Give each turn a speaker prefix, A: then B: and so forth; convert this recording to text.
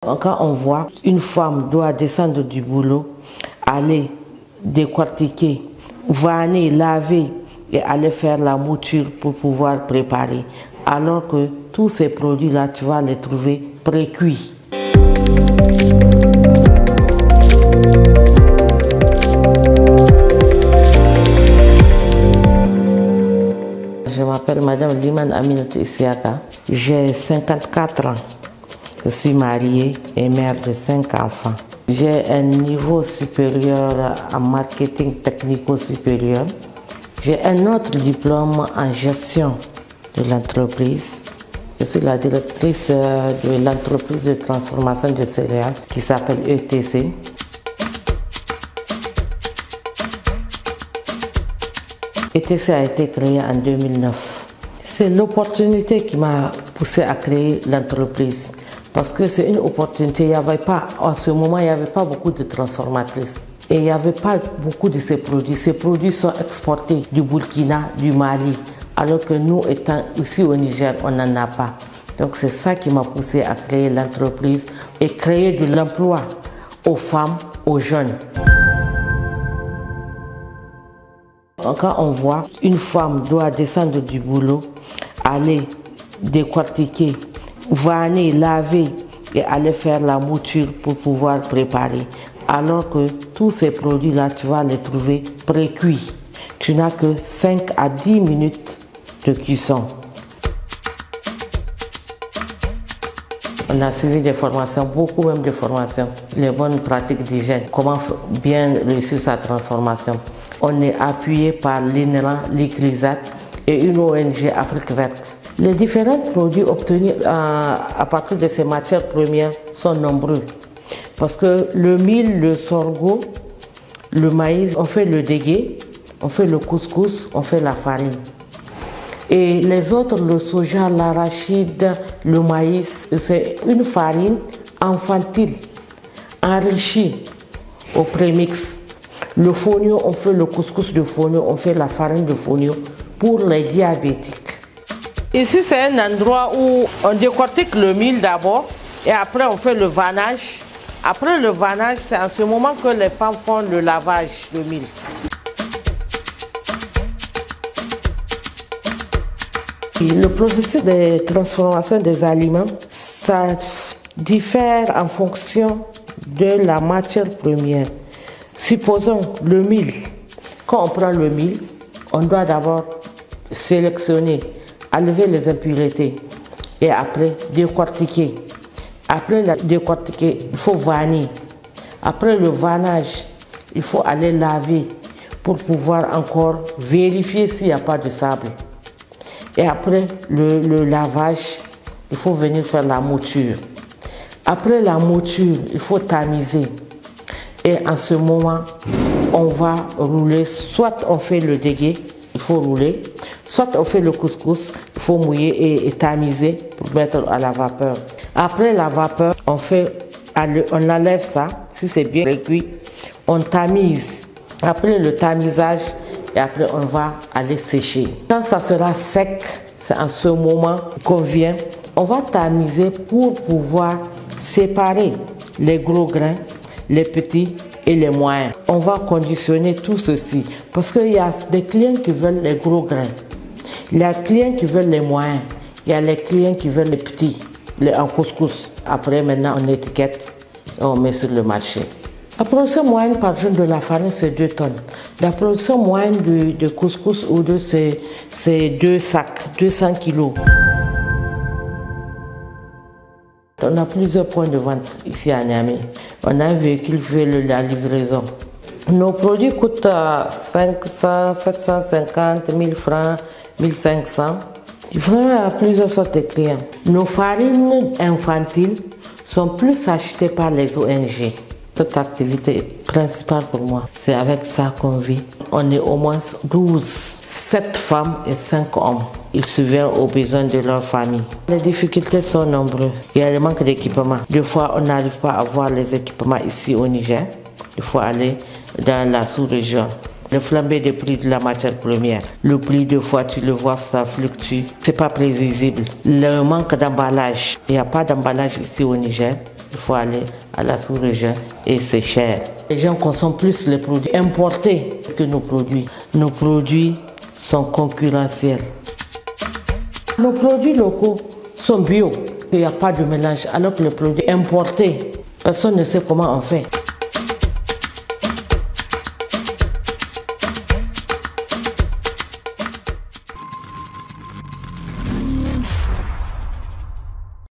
A: Quand on voit une femme doit descendre du boulot, aller décortiquer, vanner, laver et aller faire la mouture pour pouvoir préparer. Alors que tous ces produits-là, tu vas les trouver pré-cuits. Je m'appelle Madame Liman Aminata Isiaka, j'ai 54 ans. Je suis mariée et mère de 5 enfants. J'ai un niveau supérieur en marketing technico-supérieur. J'ai un autre diplôme en gestion de l'entreprise. Je suis la directrice de l'entreprise de transformation de céréales qui s'appelle ETC. ETC a été créé en 2009. C'est l'opportunité qui m'a poussé à créer l'entreprise. Parce que c'est une opportunité, il n'y avait pas, en ce moment, il n'y avait pas beaucoup de transformatrices. Et il n'y avait pas beaucoup de ces produits. Ces produits sont exportés du Burkina, du Mali. Alors que nous, étant ici au Niger, on n'en a pas. Donc c'est ça qui m'a poussé à créer l'entreprise et créer de l'emploi aux femmes, aux jeunes. Quand on voit une femme doit descendre du boulot, aller décortiquer, vanner, laver et aller faire la mouture pour pouvoir préparer. Alors que tous ces produits-là, tu vas les trouver pré-cuits. Tu n'as que 5 à 10 minutes de cuisson. On a suivi des formations, beaucoup même de formations. Les bonnes pratiques d'hygiène, comment bien réussir sa transformation. On est appuyé par l'INRA, l'ICRISAT et une ONG Afrique Verte. Les différents produits obtenus à partir de ces matières premières sont nombreux. Parce que le mil, le sorgho, le maïs, on fait le dégué, on fait le couscous, on fait la farine. Et les autres, le soja, l'arachide, le maïs, c'est une farine infantile, enrichie au prémix. Le fonio, on fait le couscous de fonio, on fait la farine de fonio pour les diabétiques. Ici, c'est un endroit où on décortique le mil d'abord et après on fait le vannage. Après le vannage, c'est en ce moment que les femmes font le lavage de mil. Le processus de transformation des aliments, ça diffère en fonction de la matière première. Supposons le mil. Quand on prend le mil, on doit d'abord sélectionner, enlever les impuretés et après décortiquer. Après la décortiquer, il faut vanner. Après le vannage, il faut aller laver pour pouvoir encore vérifier s'il n'y a pas de sable. Et après le lavage, il faut venir faire la mouture. Après la mouture, il faut tamiser. Et en ce moment, on va rouler. Soit on fait le dégué, il faut rouler. Soit on fait le couscous, il faut mouiller et tamiser pour mettre à la vapeur. Après la vapeur, on enlève ça. Si c'est bien cuit, on tamise. Après le tamisage, et après on va aller sécher. Quand ça sera sec, c'est en ce moment qu'on vient, on va tamiser pour pouvoir séparer les gros grains, les petits et les moyens. On va conditionner tout ceci parce qu'il y a des clients qui veulent les gros grains, il y a des clients qui veulent les moyens, il y a les clients qui veulent les petits, en couscous. Après maintenant on étiquette et on met sur le marché. La production moyenne par jour de la farine, c'est 2 tonnes. La production moyenne de couscous ou de c'est 2 sacs, 200 kilos. On a plusieurs points de vente ici à Niamey. On a un véhicule qui fait la livraison. Nos produits coûtent 500, 750, 1000 francs, 1500. Vraiment, il y a plusieurs sortes de clients. Nos farines infantiles sont plus achetées par les ONG. Cette activité est principale pour moi. C'est avec ça qu'on vit. On est au moins 7 femmes et 5 hommes. Ils subviennent aux besoins de leur famille. Les difficultés sont nombreuses. Il y a le manque d'équipement. Des fois, on n'arrive pas à avoir les équipements ici au Niger. Il faut aller dans la sous-région. Le flambé des prix de la matière première. Le prix, des fois, tu le vois, ça fluctue. C'est pas prévisible. Le manque d'emballage. Il n'y a pas d'emballage ici au Niger. il faut aller à la sous-région et c'est cher. Les gens consomment plus les produits importés que nos produits. Nos produits sont concurrentiels. Nos produits locaux sont bio, il n'y a pas de mélange, alors que les produits importés, personne ne sait comment on fait.